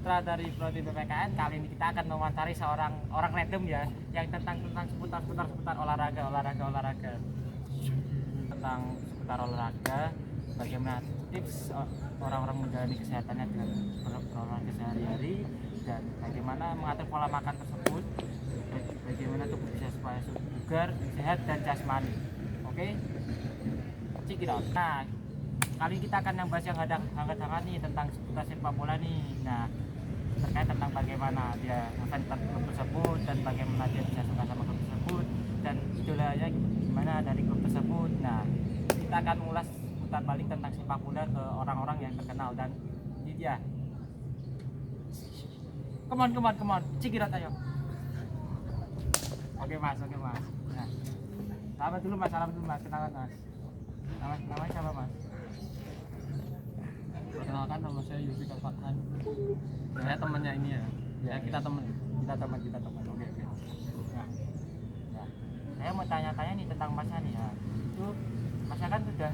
Putra dari Prodi BPKN. Kali ini kita akan mewawancari seorang orang random ya, yang tentang seputar olahraga. Tentang seputar olahraga, bagaimana tips orang-orang menjalani kesehatannya dengan berolahraga sehari-hari, dan bagaimana mengatur pola makan tersebut, bagaimana tubuh bisa supaya bugar, sehat dan jasmani. Oke? Check it out. Nah, kali ini kita akan bahas yang hangat-hangat nih tentang seputar sepak bola nih. Nah, terkait tentang bagaimana dia ngefans klub tersebut dan bagaimana dia bisa suka sama klub tersebut dan idolanya gimana dari klub tersebut. Nah, kita akan mengulas putar balik tentang sepak bola ke orang-orang yang terkenal, dan ini dia. Come on, check it out, ayo. Oke mas. Nah, salam dulu mas, kenalan mas. Namanya siapa mas? Perkenalkan, nama saya Yusuf Al-Fathan. Saya temannya ini ya. Ya, kita teman. Oke. Nah, saya mau tanya-tanya nih tentang masnya nih ya. Itu masnya kan sudah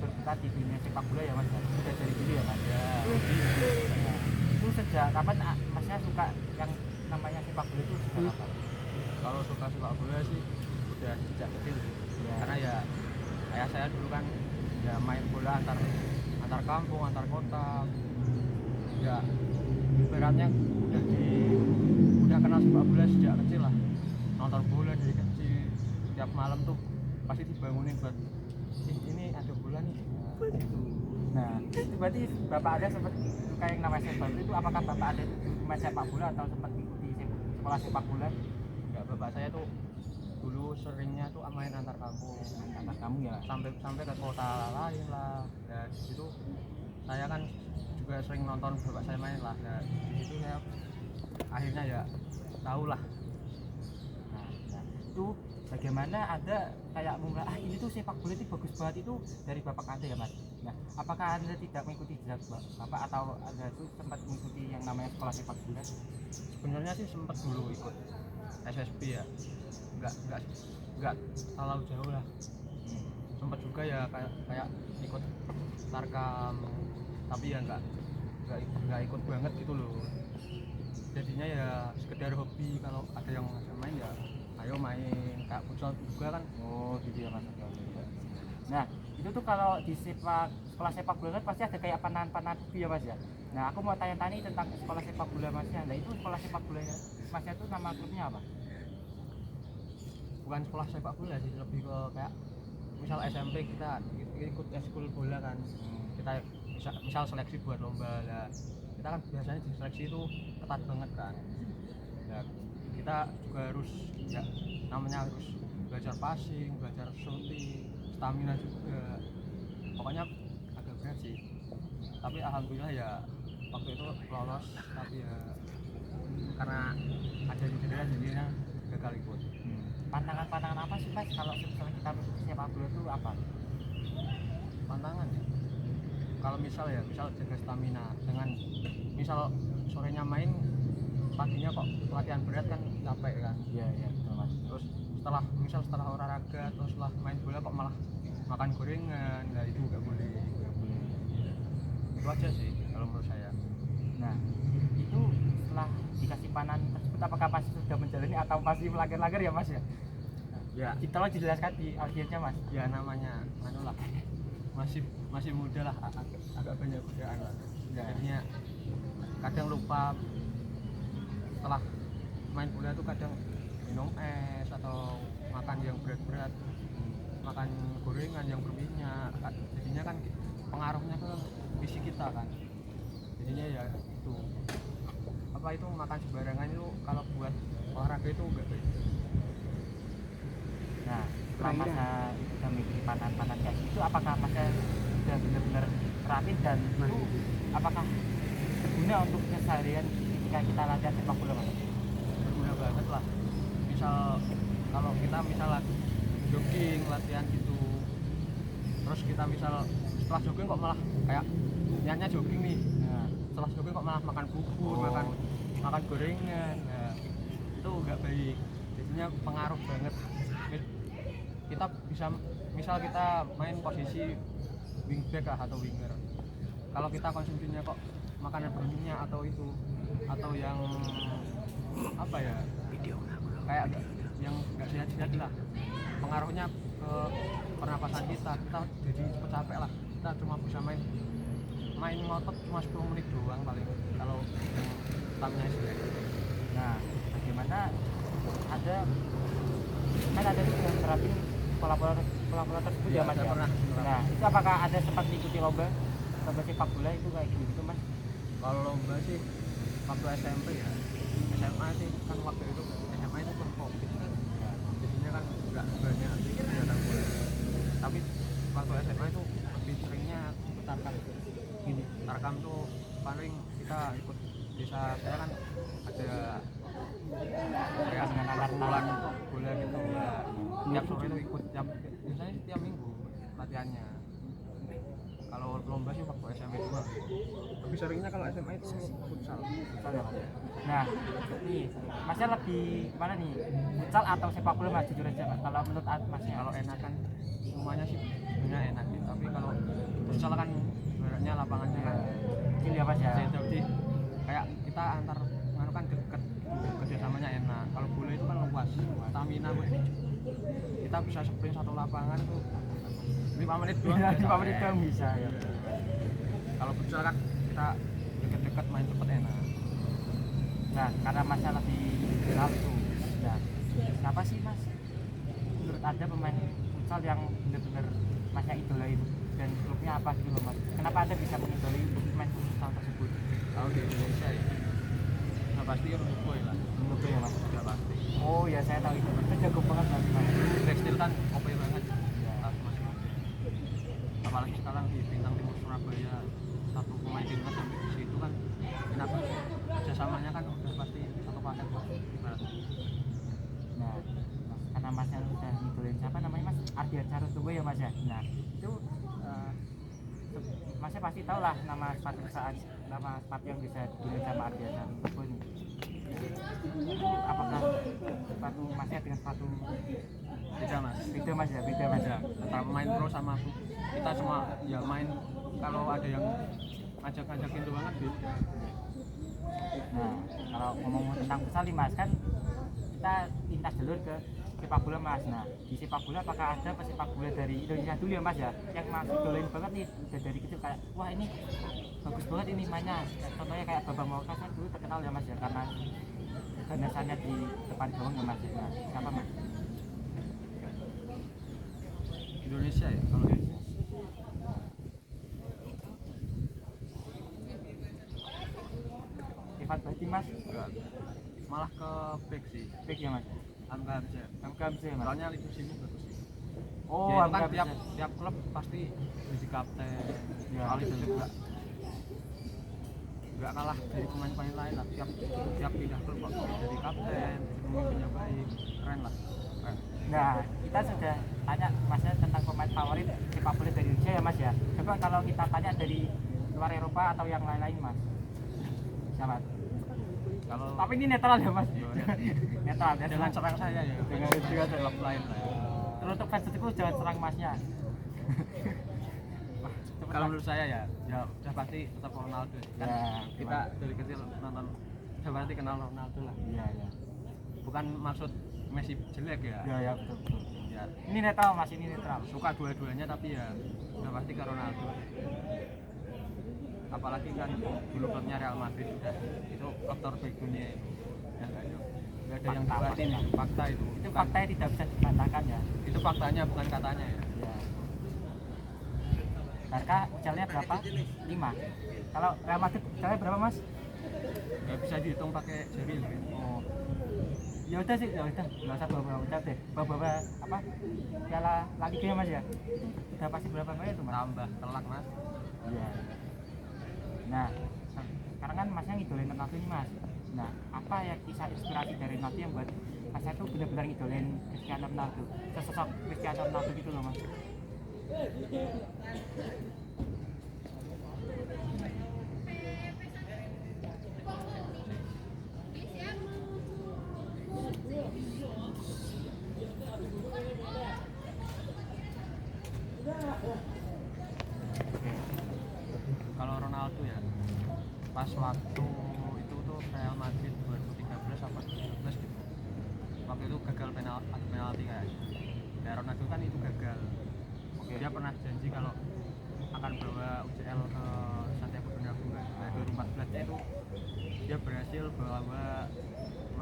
berputar di dunia sepak bola ya mas, sudah dari dulu ya mas. Ya. Itu sejak kapan masnya suka yang namanya sepak bola itu sejak kapan? Kalau suka sepak bola sih udah sejak kecil. Ya. Karena ya ayah saya dulu kan ya main bola antar kampung, antar kota. Ya ibaratnya udah kenal sepak bola sejak kecil lah. Nonton bola dari kecil. Tiap malam tuh pasti dibangunin buat ini ada bola nih. Nah, itu berarti bapak ada sempat suka yang namanya sepak bola itu, apakah bapak ada main sepak bola atau sempat mengikuti sekolah sepak bola? Enggak, bapak saya tuh dulu seringnya tuh main antar kampung ya, sampai ke kota lain lah. Dan di situ saya kan juga sering nonton bapak saya main lah. Dan di situ saya akhirnya ya tahu lah. Nah, itu bagaimana ada kayak ini tuh sepak bola itu bagus banget itu dari bapak anda ya mas. Nah, apakah anda tidak mengikuti jejak bapak atau anda tuh sempat mengikuti yang namanya sekolah sepak bola? Sebenarnya sih sempat dulu ikut SSB ya, nggak terlalu jauh lah. Sempat juga ya kayak ikut Tarkam, tapi ya nggak ikut banget gitu loh. Jadinya ya sekedar hobi, kalau ada yang ngajak main ya ayo main, kayak futsal juga kan. Oh gitu ya mas. Nah, itu tuh kalau di sekolah sepak bola kan pasti ada kayak panahan itu ya mas ya. Nah, aku mau tanya-tanya tentang sekolah sepak bola masnya. Nah, itu sekolah sepak bola masnya itu nama klubnya apa? Bukan sekolah sepak bola sih, lebih ke kayak misal SMP kita ikut eskul bola kan. Kita misal seleksi buat lomba lah, kita kan biasanya di seleksi itu ketat banget kan. Ya, kita juga harus ya namanya harus belajar passing, belajar shooting, stamina juga. Pokoknya agak berat sih, tapi alhamdulillah ya waktu itu lolos. Tapi ya karena ada cedera jadinya gagal ikut. Pantangan apa sih mas kalau misalnya kita mengikuti sepak bola itu apa? Pantangan ya, kalau misal jaga stamina dengan misal sorenya main, paginya kok latihan berat kan capek kan. Iya betul mas. Terus setelah olahraga atau setelah main bola kok malah makan gorengan, nah itu nggak boleh. Itu aja sih kalau menurut saya. Nah, itu setelah dikasih panah tersebut apakah pasti sudah menjalani atau masih melanggar ya mas ya? Ya Tolong dijelaskan di audiensnya mas. ya namanya anu lah, masih muda lah, agak banyak godaan lah. Ya. Jadinya kadang lupa setelah main bola tuh kadang minum es atau makan yang berat-berat, makan gorengan yang berminyak. Jadinya kan pengaruhnya ke fisik kita kan. Jadinya ya itu apa itu makan sembarangan itu kalau buat olahraga itu enggak baik. Nah, setelah masa sudah mengikuti panah kayak itu, apakah masa sudah benar-benar terapin dan itu apakah berguna untuk keseharian ketika kita latihan sepak bola mas? Berguna banget lah. Misal kalau kita jogging latihan gitu, terus kita setelah jogging kok malah kayak niatnya jogging nih. Nah, setelah jogging kok malah makan bubur, makan gorengan. Nah, itu nggak baik. Jadinya pengaruh banget. Kita bisa misal kita main posisi wingback atau winger, kalau kita konsumsinya kok makanan berminyak atau itu atau yang apa ya, kayak yang nggak sehat-sehat lah, pengaruhnya ke pernapasan kita jadi cepet capek lah. Kita cuma bisa main ngotot cuma 10 menit doang paling kalau yang stamina jelek. Nah, bagaimana ada kan ada yang terapin pola-pola tersebut ya Iya, mas saya ya? pernah. Nah, itu apakah ada sempat mengikuti lomba sepak bola itu kayak gitu mas? Kalau lomba sih waktu SMP ya, SMA sih kan waktu itu SMA itu kan COVID kan, jadinya kan nggak banyak kegiatan bola. Tapi waktu SMA itu lebih seringnya ikut tarkam. Gini, tarkam tuh paling kita ikut desa saya kan ada kayak kumpulan bola gitu lah. Tiap sore itu ikut biasanya setiap minggu latihannya. Kalau lomba sih waktu SMP doang. Lebih seringnya kalau SMA itu futsal. Nah, nih masnya lebih mana nih, futsal atau sepak bola mas, jujur aja mas, kalau menurut masnya? Kalau enak kan semuanya sih sebenarnya enak sih, tapi kalau futsal kan sebenarnya lapangannya kan kecil ya mas ya? jadi kayak kita antar nganu kan deket, kerjasamanya enak. Kalau bola itu kan luas, stamina kita bisa sprint satu lapangan tuh 5 menit doang. 5 menit doang bisa ya. Kalau futsal kan kita deket-deket main cepet enak. Nah, karena masnya lebih kenal tuh. Nah, siapa sih mas menurut anda pemain futsal yang benar-benar masnya idolain dan klubnya apa gitu loh mas? Kenapa anda bisa mengidolai pemain futsal tersebut? Kalau di Indonesia ya, nah pasti Ruth Boy lah. Menurut ya mas? Udah pasti. Oh ya, saya tahu itu jago banget mas. Tekstil kan OP banget. Apalagi sekarang di Bintang Timur Surabaya, satu pemain timnas sampai di situ kan enak banget. Kerjasamanya kan udah pasti satu paket lah ibaratnya. Nah, karena masnya udah ngidolain siapa namanya mas? Ardian Carusobo ya mas ya? Nah, itu masnya pasti tahu lah nama sepatu yang bisa dibeli sama Ardian Carusobo nih. Itu apakah sepatu masnya dengan sepatu Beda mas. beda mas ya? Beda mas ya? Antara main pro sama aku, kita semua ya main, kalau ada yang ngajak-ngajakin doang kan beda. Nah, kalau ngomong tentang futsal nih mas, kan kita lintas jalur ke sepak bola mas. Nah, di sepak bola apakah ada pesepak bola dari Indonesia dulu ya mas ya, yang masih idolain banget nih dari kecil, kayak wah ini bagus banget ini mainnya. Contohnya kayak Bambang Pamungkas kan dulu terkenal ya mas ya, karena ganasannya di depan gawang ya mas ya. Nah, siapa mas? Indonesia ya kalau Ivan Bati mas? enggak, malah ke back sih, Back ya mas? Angga Hamzah. Hamka bisa ya mas? Soalnya leadership bagus sih. Oh, Ya, itu Hamka kan bisa. tiap klub pasti jadi kapten. Ya. Soal leadership nggak kalah dari pemain-pemain lain lah. Tiap pindah klub kok jadi kapten, pemimpinnya baik, keren lah. Keren. Nah, kita sudah tanya masnya tentang pemain favorit sepak bola dari Indonesia ya mas ya. Coba kalau kita tanya dari luar Eropa atau yang lain-lain mas, siapa? Kalau Tapi ini netral ya mas. Iya, Netral ya. dengan serang saya ya, Dengan juga klub lain lah. Ya. Terus untuk fans itu jangan serang masnya. Kalau menurut saya ya udah pasti tetap Ronaldo. Kan Ya, kita dari kecil nonton, udah pasti kenal Ronaldo lah. Iya ya. Bukan maksud Messi jelek ya. Iya ya, betul betul. Ya Ini netral mas, ini netral. suka dua-duanya, tapi ya udah pasti ke Ronaldo. Apalagi kan dulu klubnya Real Madrid, udah itu klub terbaik dunia. Ya nggak ada yang Fakta, debatin, fakta itu. Itu Bukan- faktanya tidak bisa dibantahkan ya. Itu faktanya bukan katanya ya. Iya. Barca ujalnya berapa? 5. Kalau Real Madrid ujalnya berapa mas? Nggak bisa dihitung pakai jari lah. Oh. Ya udah sih, ya udah, nggak usah bawa ucap deh. Bawa apa? Piala La Liga ya mas ya. Udah pasti berapa banyak itu mas? Tambah telak mas. Iya. Nah, sekarang kan masnya ngidolain Ronaldo nih mas. Nah, apa ya kisah inspirasi dari Ronaldo yang buat masnya tuh benar-benar ngidolain Cristiano Ronaldo? Sesosok Cristiano Ronaldo gitu loh mas. Kalau Ronaldo ya pas waktu itu tuh kayak penalti kan. Dan Ronaldo kan itu gagal. Dia pernah janji kalau akan bawa UCL ke Santiago Bernabeu kan. Nah 2014 itu dia berhasil bawa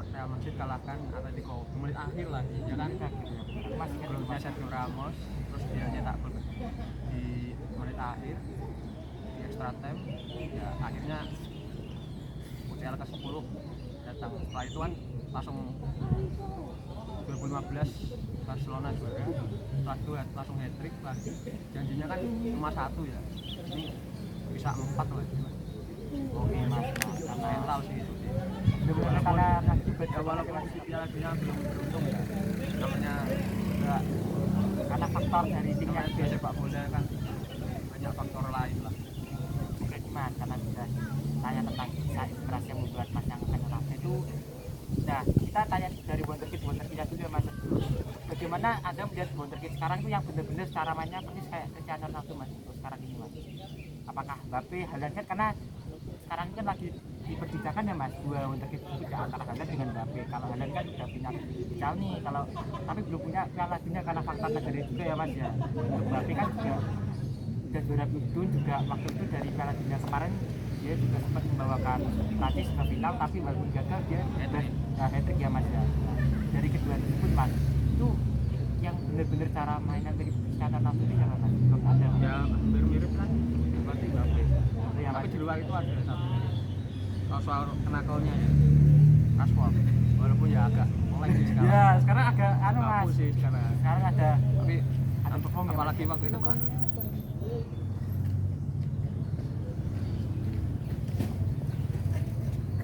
Real Madrid kalahkan Atletico di menit akhir lah ya kan, golnya Sergio Ramos, terus dia nyetak gol di menit akhir di extra time. Ya akhirnya UCL ke 10 datang. Setelah itu kan langsung 2015 Barcelona juara, setelah itu langsung hat-trick lagi. Janjinya kan cuma 1 ya, ini bisa 4 lagi. Oke mas, Karena mental sih itu sih. benar-benar karena Ya walaupun di Piala Dunia belum beruntung ya, namanya enggak, karena faktor dari timnya namanya juga sepak bola kan banyak faktor lain lah. Oke mas, karena sudah tanya tentang kisah inspirasi yang membuat mas yang akan nyerah itu. Nah kita tanya dari wonderkid dulu ya mas, bagaimana anda melihat wonderkid sekarang itu yang benar-benar secara mainnya persis kayak Cristiano Ronaldo mas untuk sekarang ini mas? Apakah Mbappe, Haaland kan karena sekarang kan lagi diperbincangkan ya mas, dua wonderkid juga antara Haaland dengan Mbappe. Kalau Haaland kan sudah punya Piala nih, kalau tapi belum punya Piala Dunia karena faktor negara juga ya mas ya. Untuk Mbappe kan juga udah juara Piala juga waktu itu dari Piala Dunia kemarin dia juga sempat membawakan Prancis ke final, tapi walaupun gagal dia hat-trick ya mas ya. Nah, dari kedua tersebut mas, itu yang benar-benar cara mainan dari Cristiano Ronaldo itu yang mas belum ada mas. Ya mirip-mirip kan seperti Mbappe, Ya, tapi mas. di luar itu ada satu soal kenakalnya ya, Rashford, walaupun ya agak mulai sih sekarang. Ya sekarang agak anu mas, Bagus sih sekarang, sekarang ada tapi perform ya, apalagi Mas. waktu itu kan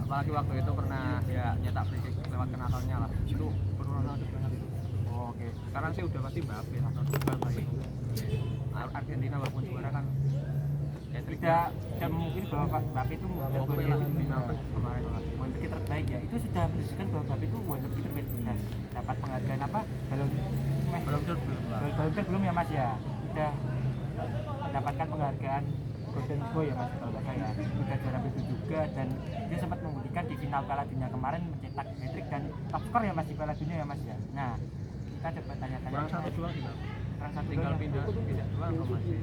apalagi waktu itu pernah ya nyetak free kick lewat kenakalnya lah, itu Ronaldo banget itu. Oh, oke. Sekarang sih udah pasti Mbappe lah, Portugal lagi. Argentina walaupun juara kan hat-trick tidak mungkin bahwa Pak Mbappe itu oke lah di Mbappe kemarin lah. wonderkid terbaik ya. Itu sudah menunjukkan bahwa Mbappe itu wonderkid terbaik, sudah dapat penghargaan apa Ballon Belum belum lah. d'Or belum ya mas ya, sudah mendapatkan penghargaan Golden Boy ya mas kalau nggak salah ya, sudah juara itu juga, dan dia sempat membuktikan di final Piala Dunia kemarin mencetak hat-trick dan top skor ya mas di Piala Dunia ya mas ya. Nah kita coba tanya-tanya Kurang satu doang sih, kurang satu tinggal doang. pindah doang kok masih.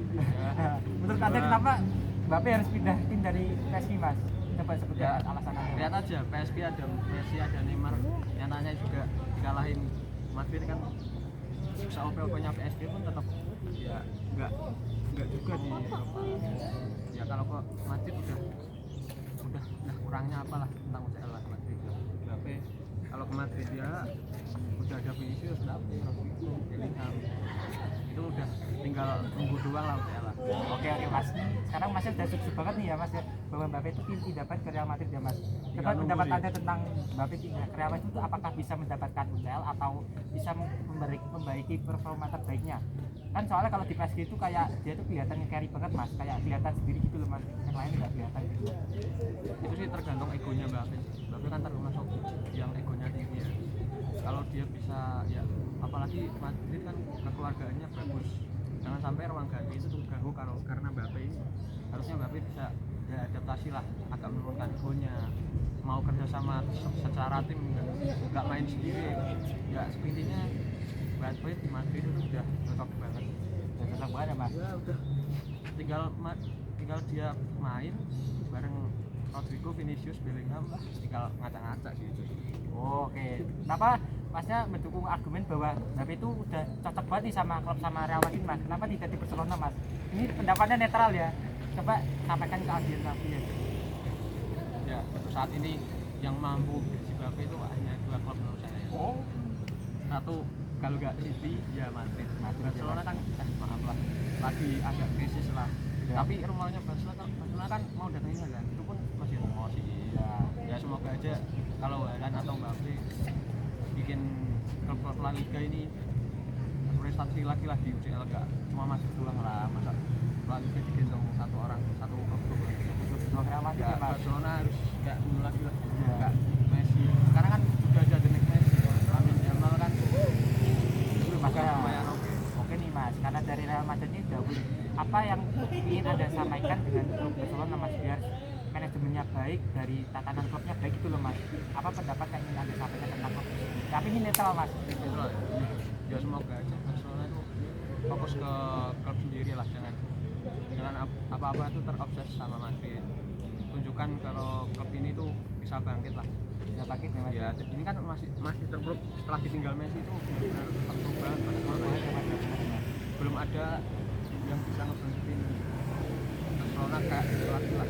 Menurut anda kenapa Mbappe harus pindah tim dari PSG mas? Coba sebutkan Ya, alasan anda. lihat aja PSG ada Messi, ada Neymar, nyatanya juga dikalahin Madrid kan. Usaha OP-nya PSG pun tetap ya enggak juga di Eropa. Ya kalau kok Madrid udah kurangnya apalah tentang UCL lah Madrid. Mbappe kalau ke Madrid ya udah ada Vinicius, Bellingham, itu udah tinggal tunggu doang lah UCL lah. Oke mas, sekarang masnya udah sukses banget nih ya mas ya, bahwa Mbappe itu pindah dapat ke Real Madrid ya mas. Coba Tinggal pendapat nunggu anda tentang Mbappe pindah ke Real Madrid itu apakah bisa mendapatkan UCL atau bisa memperbaiki performa terbaiknya? Kan soalnya kalau di PSG itu kayak dia tuh kelihatan carry banget mas, kayak kelihatan sendiri gitu loh mas, yang lain nggak kelihatan gitu. Itu sih tergantung egonya Mbappe. Mbappe kan termasuk yang egonya tinggi ya. Kalau dia bisa ya, apalagi Madrid kan kekeluargaannya bagus, jangan sampai ruang ganti itu terganggu karena Mbappe ini. Harusnya Mbappe bisa ya adaptasi lah, agak menurunkan egonya, mau kerja sama secara tim, nggak main sendiri ya. Intinya Mbappe di Madrid itu udah cocok banget. Udah cocok banget ya mas. Ya udah tinggal dia main bareng Rodrigo, Vinicius, Bellingham, tinggal ngacak-ngacak gitu. Oke, kenapa masnya mendukung argumen bahwa Mbappe itu udah cocok banget nih sama klub sama Real Madrid mas? Kenapa tidak di Barcelona mas? Ini pendapatnya netral ya. Coba sampaikan ke audiens ya. Ya untuk saat ini yang mampu si Mbappe itu hanya 2 klub menurut saya. Oh, Satu kalau nggak City ya Madrid. Barcelona kan maaf lah lagi agak krisis lah. Ya. Tapi rumornya Barcelona kan mau datangin kan, itu pun masih rumor sih. Ya semoga aja kalau Haaland atau Mbappe bikin klub La Liga ini prestasi lagi lah di UCL, nggak cuma masuk doang lah, masa La Liga digendong satu orang satu klub Real Madrid ya. ya mas. Barcelona harus nggak dulu lagi lah, Ya. nggak Messi sekarang kan udah ada the next Messi, Lamine Yamal kan itu Maka lumayan oke nih mas, karena dari Real Madrid ini dahulu apa yang ingin anda sampaikan dengan klub Barcelona mas, biar manajemennya baik, dari tatanan klubnya baik itu loh mas. Apa pendapat yang ingin anda sampaikan tentang klub? Tapi ini netral mas. Netral ya semoga aja Barcelona itu fokus ke klub sendiri lah, jangan apa-apa itu terobses sama Madrid. Tunjukkan kalau klub ini tuh bisa bangkit lah. Bisa bangkit ya mas. Ya ini kan masih terpuruk setelah ditinggal Messi itu benar-benar terpuruk banget. Belum ada yang bisa ngebangkitin Barcelona kayak pelatih lah.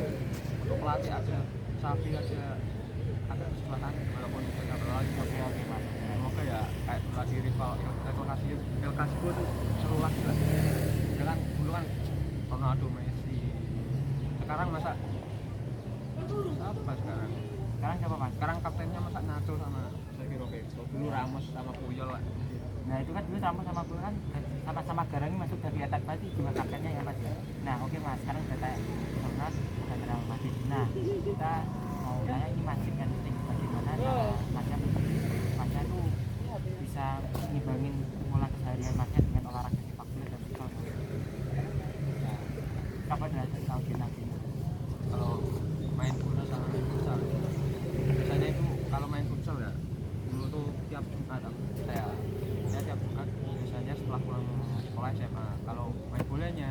Untuk pelatih aja Xavi aja agak kesulitan walaupun kita berlari. Oke mas. Semoga ya kayak pelatih rival El Clasico itu seru lagi lah. Jangan dulu kan Ronaldo, Messi. Sekarang masa apa sekarang? Sekarang siapa mas? Sekarang kaptennya masa Nacho sama Sergio Roberto. Dulu Ramos sama Puyol lah. Nah itu kan dulu sama gue kan sama-sama Garangi masuk dari atas pasti juga kaptennya ya mas ya. Nah oke mas, sekarang udah tanya Mas bukan Real Madrid. Nah kita mau tanya ini Madrid kan bagaimana masnya tuh bisa ngibangin pola keseharian masnya dengan olahraga sepak bola dan futsal. Kapan dari tahu nanti? Kalau main bola sama main futsal, biasanya itu kalau main futsal ya dulu tuh tiap Jumat saya tiap Jumat biasanya setelah pulang sekolah SMA. Kalau main bolanya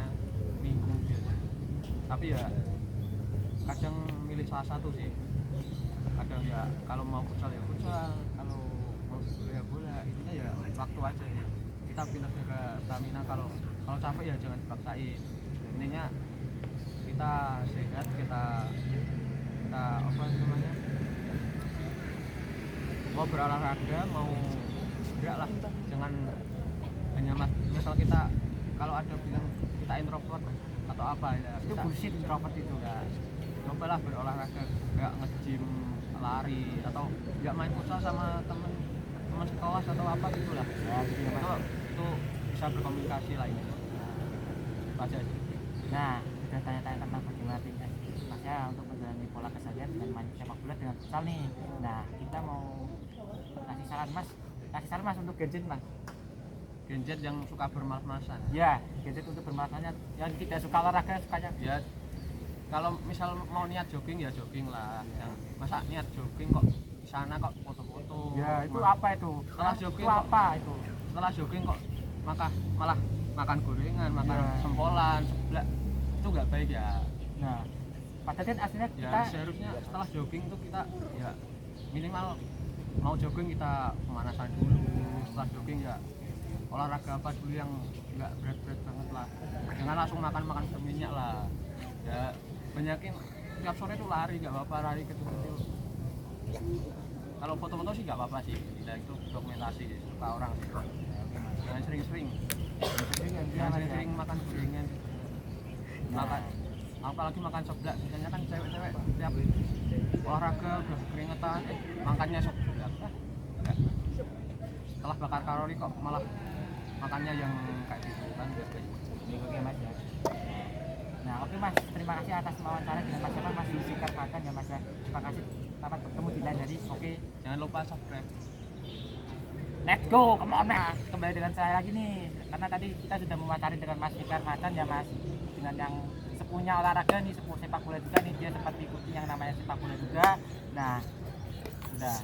minggu biasanya, tapi ya kadang milih salah satu sih. Kadang ya kalau mau futsal ya futsal, kalau mau bola ya bola. Intinya ya waktu aja ya. Kita pindah ke stamina, kalau capek ya jangan dipaksain. Intinya kita sehat, kita apa namanya, mau berolahraga, mau gerak lah, jangan hanya misal kita kalau ada bilang kita introvert atau apa ya Itu bullshit introvert itu. Ya cobalah berolahraga, kayak nge-gym, lari, atau nggak main futsal sama temen sekelas atau apa gitulah Ya gitu ya mas. itu bisa berkomunikasi lah ini. Itu aja sih. Nah udah tanya-tanya tentang bagaimana masnya untuk menjalani pola keseharian dengan main sepak bola dengan futsal nih. Nah kita mau kasih saran mas untuk gadget mas. Gadget yang suka bermalas-malasan Ya gadget untuk bermalasnya yang tidak suka olahraga, sukanya ya, kalau misal mau niat jogging ya jogging lah. Yang masa niat jogging kok di sana kok foto-foto. ya itu apa itu? Setelah jogging itu kok- apa itu? Setelah jogging kok malah makan gorengan, makan Ya. sempolan, seblak, itu nggak baik ya. Nah padahal kan aslinya Ya kita seharusnya setelah jogging tuh kita ya minimal mau jogging kita pemanasan dulu. Setelah jogging ya olahraga apa dulu yang nggak berat-berat banget lah. Jangan langsung makan berminyak lah. Ya banyakin tiap sore tuh lari, nggak apa-apa, lari kecil-kecil. Kalau foto-foto sih nggak apa-apa sih, ya, itu dokumentasi suka orang sih. Jangan sering-sering makan gorengan, makan apalagi makan seblak. Biasanya kan cewek-cewek tiap olahraga udah keringetan, makannya seblak. Ya. Setelah bakar kalori kok malah makannya yang kayak gitu kan, nggak baik. Oke mas ya. Nah oke mas, terima kasih atas wawancara dengan mas siapa mas Zulfikar Fatan ya mas ya. Terima kasih dapat bertemu di lain hari. Oke, Jangan lupa subscribe. let's go, come on mas. Kembali dengan saya lagi nih, karena tadi kita sudah mewawancari dengan mas Fikar Fatan ya mas, dengan yang sepunya olahraga nih, sepuh sepak bola juga nih, dia sempat ikuti yang namanya sepak bola juga. Nah, sudah